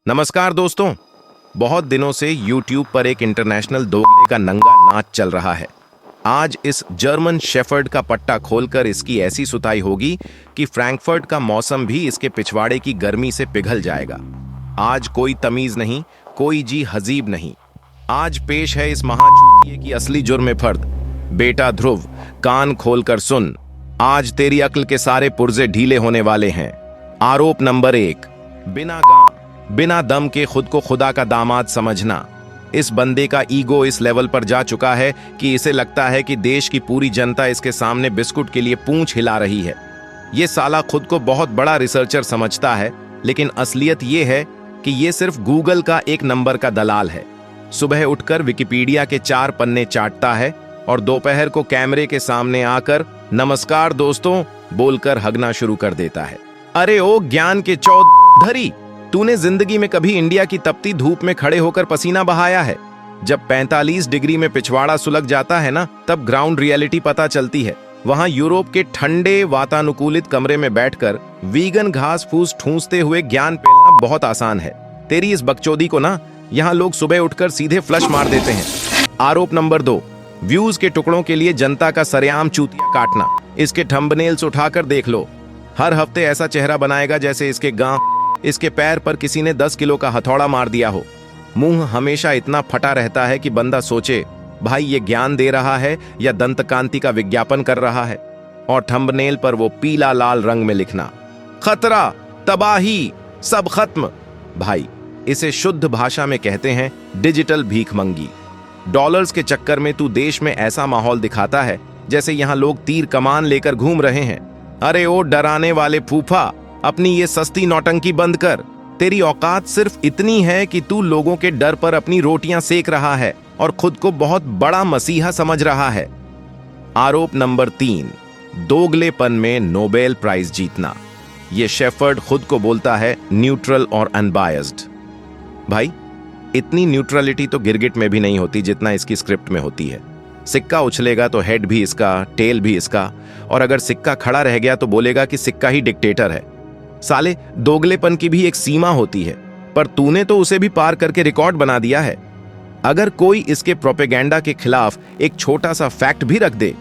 नमस्कार दोस्तों। बहुत दिनों से YouTube पर एक इंटरनेशनल दोगले का नंगा नाच चल रहा है। आज इस जर्मन शेफर्ड का पट्टा खोलकर इसकी ऐसी सुताई होगी कि फ्रैंकफर्ट का मौसम भी इसके पिछवाड़े की गर्मी से पिघल जाएगा। आज कोई तमीज नहीं, कोई जी हजीब नहीं। आज पेश है इस महाचूतिये की असली जुर्म फर्द। बेटा ध्रुव, कान खोलकर सुन। आज तेरी अक्ल के सारे पुर्जे ढीले होने वाले हैं। आरोप नंबर 1, बिना गां बिना दम के खुद को खुदा का दामाद समझना। इस बंदे का ईगो इस लेवल पर जा चुका है कि इसे लगता है कि देश की पूरी जनता इसके सामने बिस्कुट के लिए पूंछ हिला रही है। ये साला खुद को बहुत बड़ा रिसर्चर समझता है, लेकिन असलियत ये है कि ये सिर्फ गूगल का एक नंबर का दलाल है। सुबह उठकर विकिपीडिया के 4 पन्ने चाटता है और दोपहर को कैमरे के सामने आकर नमस्कार दोस्तों बोलकर हगना शुरू कर देता है। अरे ओ ज्ञान के चौधरी, तूने जिंदगी में कभी इंडिया की तपती धूप में खड़े होकर पसीना बहाया है? जब 45 डिग्री में पिछवाड़ा सुलग जाता है ना, तब ग्राउंड रियलिटी पता चलती है। वहां यूरोप के ठंडे वातानुकूलित कमरे में बैठकर वीगन घास फूस ठूंसते हुए ज्ञान पेलना बहुत आसान है। तेरी इस बकचोदी को ना यहाँ लोग सुबह उठकर सीधे फ्लश मार देते हैं। आरोप नंबर 2, व्यूज के टुकड़ों के लिए जनता का सरेआम चूतिया काटना। इसके थंबनेल्स उठाकर देख लो। हर हफ्ते ऐसा चेहरा बनाएगा जैसे इसके पैर पर किसी ने 10 किलो का हथौड़ा मार दिया हो। मुंह हमेशा इतना फटा रहता है कि बंदा सोचे भाई ये ज्ञान दे रहा है या दंतकांति का विज्ञापन कर रहा है। और थंबनेल पर वो पीला लाल रंग में लिखना, खतरा, तबाही, सब खत्म। भाई इसे शुद्ध भाषा में कहते हैं डिजिटल भीखमंगी। डॉलर्स के चक्कर में तू देश में ऐसा माहौल दिखाता है जैसे यहां लोग तीर कमान लेकर घूम रहे हैं। अरे ओ डराने वाले फूफा, अपनी ये सस्ती नौटंकी बंद कर। तेरी औकात सिर्फ इतनी है कि तू लोगों के डर पर अपनी रोटियां सेक रहा है और खुद को बहुत बड़ा मसीहा समझ रहा है। आरोप नंबर 3, दोगलेपन में नोबेल प्राइज जीतना। ये शेफर्ड खुद को बोलता है न्यूट्रल और अनबायस्ड। भाई इतनी न्यूट्रलिटी तो गिरगिट में भी नहीं होती जितना इसकी स्क्रिप्ट में होती है। सिक्का उछलेगा तो हेड भी इसका, टेल भी इसका, और अगर सिक्का खड़ा रह गया तो बोलेगा कि सिक्का ही डिक्टेटर है। साले दोगलेपन की भी एक सीमा होती है, पर तूने तो उसे भी पार करके रिकॉर्ड बना दिया है। अगर कोई इसके प्रोपेगेंडा के खिलाफ एक छोटा सा फैक्ट भी रख दे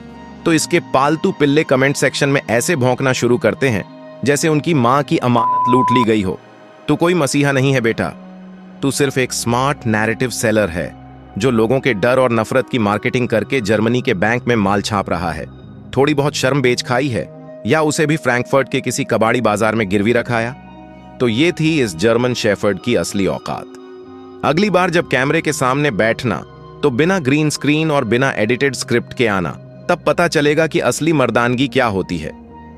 तो इसके पालतू पिल्ले कमेंट सेक्शन में ऐसे भौंकना शुरू करते हैं जैसे उनकी मां की अमानत लूट ली गई हो। तू कोई मसीहा नहीं है बेटा, तू सिर्फ एक स्मार्ट नैरेटिव सेलर है जो लोगों के डर और नफरत की मार्केटिंग करके जर्मनी के बैंक में माल छाप रहा है। थोड़ी बहुत शर्म बेच खाई है या उसे भी फ्रैंकफर्ट के किसी कबाड़ी बाजार में गिरवी रखाया? तो ये थी इस जर्मन शेफर्ड की असली औकात। अगली बार जब कैमरे के सामने बैठना तो बिना ग्रीन स्क्रीन और बिना एडिटेड स्क्रिप्ट के आना, तब पता चलेगा कि असली मर्दानगी क्या होती है।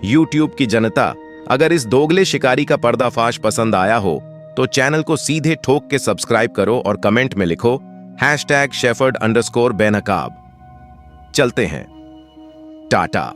यूट्यूब की जनता, अगर इस दोगले शिकारी का पर्दाफाश पसंद आया हो तो चैनल को सीधे ठोक के सब्सक्राइब करो और कमेंट में लिखो #शेफर्ड_बेनकाब। चलते हैं, टाटा।